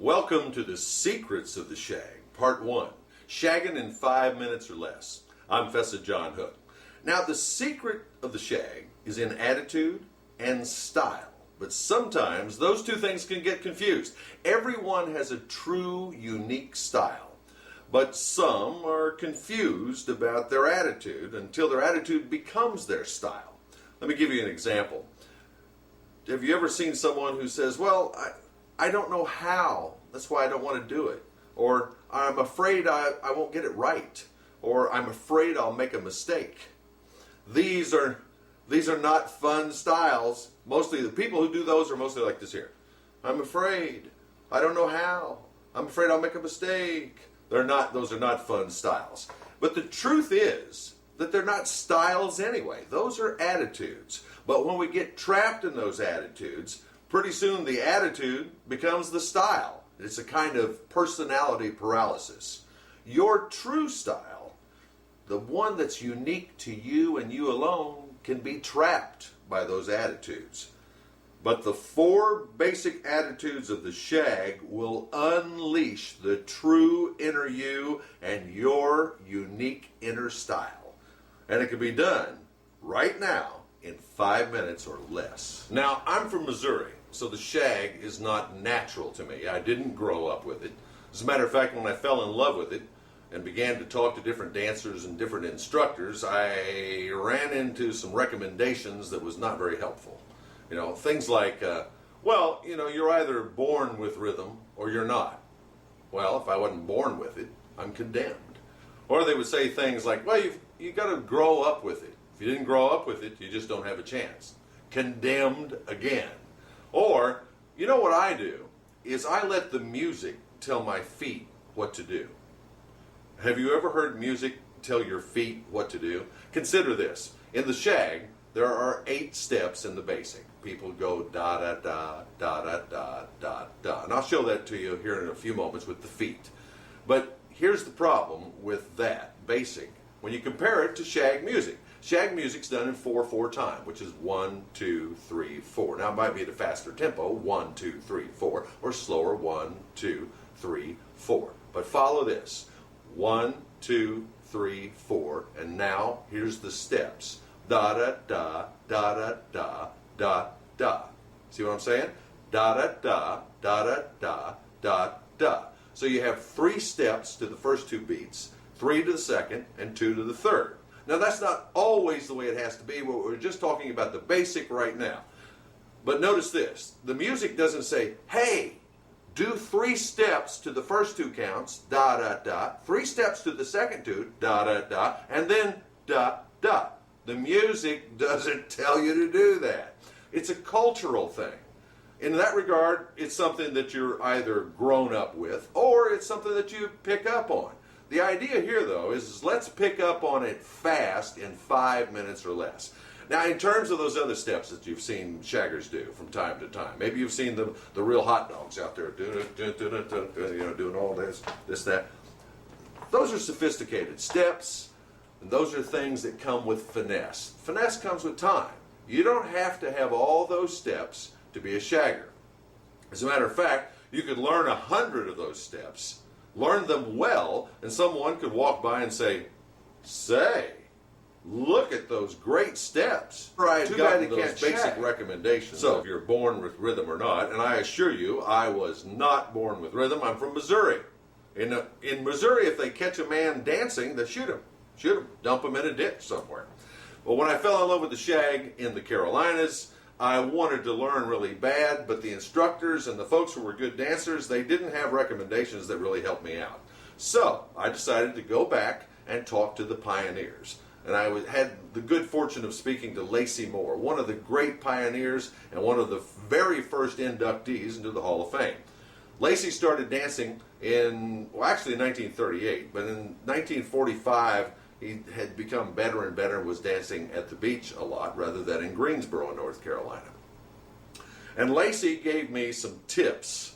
Welcome to the Secrets of the Shag, Part 1, Shagging in 5 minutes or less. I'm Fessa John Hook. Now, the secret of the shag is in attitude and style, but sometimes those two things can get confused. Everyone has a true, unique style, but some are confused about their attitude until their attitude becomes their style. Let me give you an example. Have you ever seen someone who says, well, I don't know how, that's why I don't want to do it. Or I'm afraid I won't get it right. Or I'm afraid I'll make a mistake. These are not fun styles. Mostly the people who do those are mostly like this here. I'm afraid. I don't know how. I'm afraid I'll make a mistake. Those are not fun styles. But the truth is that they're not styles anyway. Those are attitudes. But when we get trapped in those attitudes, pretty soon the attitude becomes the style. It's a kind of personality paralysis. Your true style, the one that's unique to you and you alone, can be trapped by those attitudes. But the 4 basic attitudes of the shag will unleash the true inner you and your unique inner style. And it can be done right now in 5 minutes or less. Now, I'm from Missouri, so the shag is not natural to me. I didn't grow up with it. As a matter of fact, when I fell in love with it and began to talk to different dancers and different instructors, I ran into some recommendations that was not very helpful. You know, things like, well, you know, you're either born with rhythm or you're not. Well, if I wasn't born with it, I'm condemned. Or they would say things like, well, you've got to grow up with it. If you didn't grow up with it, you just don't have a chance. Condemned again. Or, you know what I do, is I let the music tell my feet what to do. Have you ever heard music tell your feet what to do? Consider this. In the shag, there are 8 steps in the basic. People go da-da-da, da-da-da, da-da. And I'll show that to you here in a few moments with the feet. But here's the problem with that basic when you compare it to shag music. Shag music's done in 4/4 time, which is 1, 2, 3, 4. Now it might be at a faster tempo, 1, 2, 3, 4, or slower, 1, 2, 3, 4. But follow this. 1, 2, 3, 4, and now here's the steps. Da da da, da da da, da da. See what I'm saying? Da da da, da da da, da da. So you have 3 steps to the first 2 beats, 3 to the second, and 2 to the third. Now that's not always the way it has to be, but we're just talking about the basic right now. But notice this, the music doesn't say, hey, do 3 steps to the first 2 counts, da da da, 3 steps to the second 2, da da da, and then da da. The music doesn't tell you to do that. It's a cultural thing. In that regard, it's something that you're either grown up with or it's something that you pick up on. The idea here, though, is let's pick up on it fast in 5 minutes or less. Now, in terms of those other steps that you've seen shaggers do from time to time, maybe you've seen the real hot dogs out there doing all this, that. Those are sophisticated steps, and those are things that come with finesse. Finesse comes with time. You don't have to have all those steps to be a shagger. As a matter of fact, you could learn 100 of those steps, learn them well, and someone could walk by and say, look at those great steps. Right, too bad they can't basic recommendations. So if you're born with rhythm or not, and I assure you, I was not born with rhythm. I'm from Missouri. In Missouri, if they catch a man dancing, they shoot him. Shoot him, dump him in a ditch somewhere. Well, when I fell in love with the shag in the Carolinas, I wanted to learn really bad, but the instructors and the folks who were good dancers, they didn't have recommendations that really helped me out. So I decided to go back and talk to the pioneers. And I had the good fortune of speaking to Lacey Moore, one of the great pioneers and one of the very first inductees into the Hall of Fame. Lacey started dancing in 1938, but in 1945, he had become better and better and was dancing at the beach a lot rather than in Greensboro, North Carolina. And Lacey gave me some tips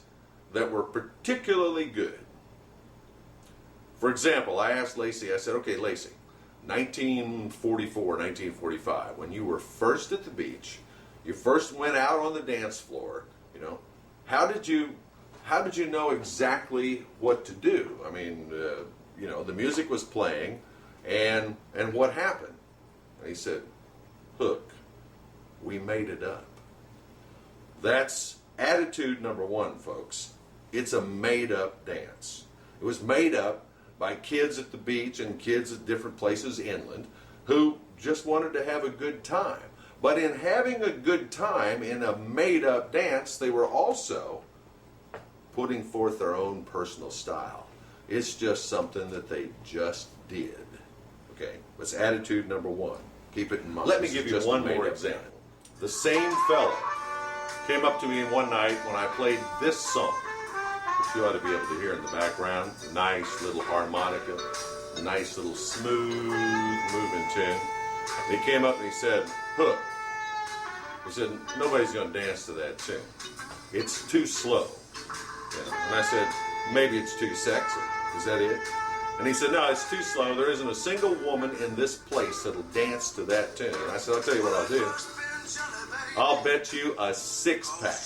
that were particularly good. For example, I asked Lacey, I said, okay, Lacey, 1944, 1945, when you were first at the beach, you first went out on the dance floor, you know, how did you how did you know exactly what to do? I mean, you know, the music was playing, and what happened? And he said, Hook, we made it up. That's attitude number one, folks. It's a made-up dance. It was made up by kids at the beach and kids at different places inland who just wanted to have a good time. But in having a good time in a made-up dance, they were also putting forth their own personal style. It's just something that they just did. Okay, that's attitude number one. Keep it in mind. Let me give you one more example. The same fella came up to me one night when I played this song, which you ought to be able to hear in the background. Nice little harmonica, nice little smooth moving tune. And he came up and he said, Hook, he said, nobody's going to dance to that tune. It's too slow. You know? And I said, maybe it's too sexy. Is that it? And he said, no, it's too slow. There isn't a single woman in this place that'll dance to that tune. And I said, I'll tell you what I'll do. I'll bet you a six-pack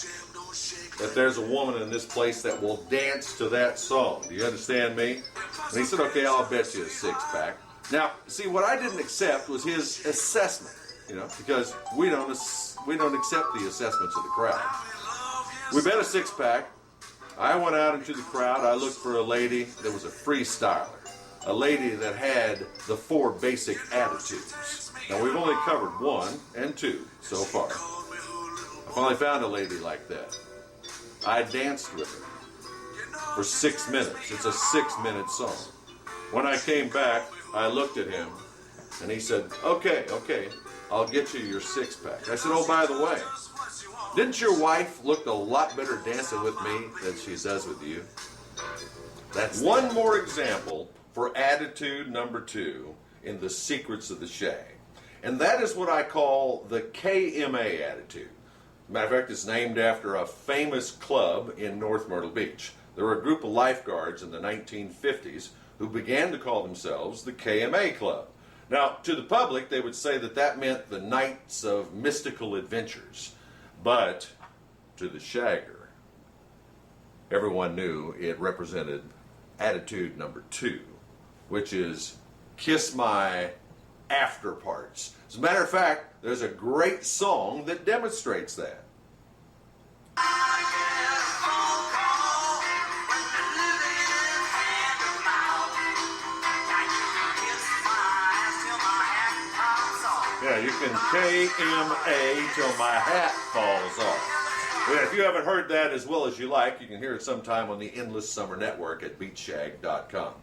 that there's a woman in this place that will dance to that song. Do you understand me? And he said, okay, I'll bet you a six-pack. Now, see, what I didn't accept was his assessment, you know, because we don't accept the assessments of the crowd. We bet a six-pack. I went out into the crowd. I looked for a lady that was a freestyler, a lady that had the four basic attitudes. Now, we've only covered one and two so far. I finally found a lady like that. I danced with her for 6 minutes. It's a 6-minute song. When I came back, I looked at him, and he said, okay, I'll get you your six-pack. I said, oh, by the way, didn't your wife look a lot better dancing with me than she does with you? That's one more example for attitude number two in the secrets of the shag. And that is what I call the KMA attitude. Matter of fact, it's named after a famous club in North Myrtle Beach. There were a group of lifeguards in the 1950s who began to call themselves the KMA Club. Now, to the public, they would say that that meant the Knights of Mystical Adventures. But to the shagger, everyone knew it represented attitude number two, which is kiss my after parts. As a matter of fact, there's a great song that demonstrates that. Yeah, you can KMA till my hat falls off. Yeah, if you haven't heard that as well as you like, you can hear it sometime on the Endless Summer Network at beatshag.com.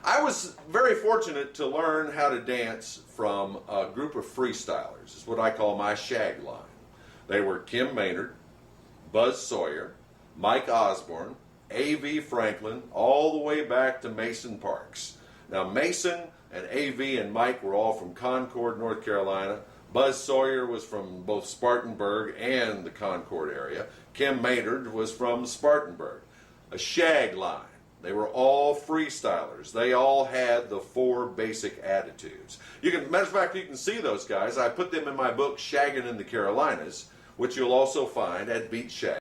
I was very fortunate to learn how to dance from a group of freestylers. It's what I call my Shag Line. They were Kim Maynard, Buzz Sawyer, Mike Osborne, A.V. Franklin, all the way back to Mason Parks. Now, Mason and A.V. and Mike were all from Concord, North Carolina. Buzz Sawyer was from both Spartanburg and the Concord area. Kim Maynard was from Spartanburg. A Shag Line. They were all freestylers. They all had the four basic attitudes. Matter of fact, you can see those guys. I put them in my book, Shaggin' in the Carolinas, which you'll also find at Beat Shag.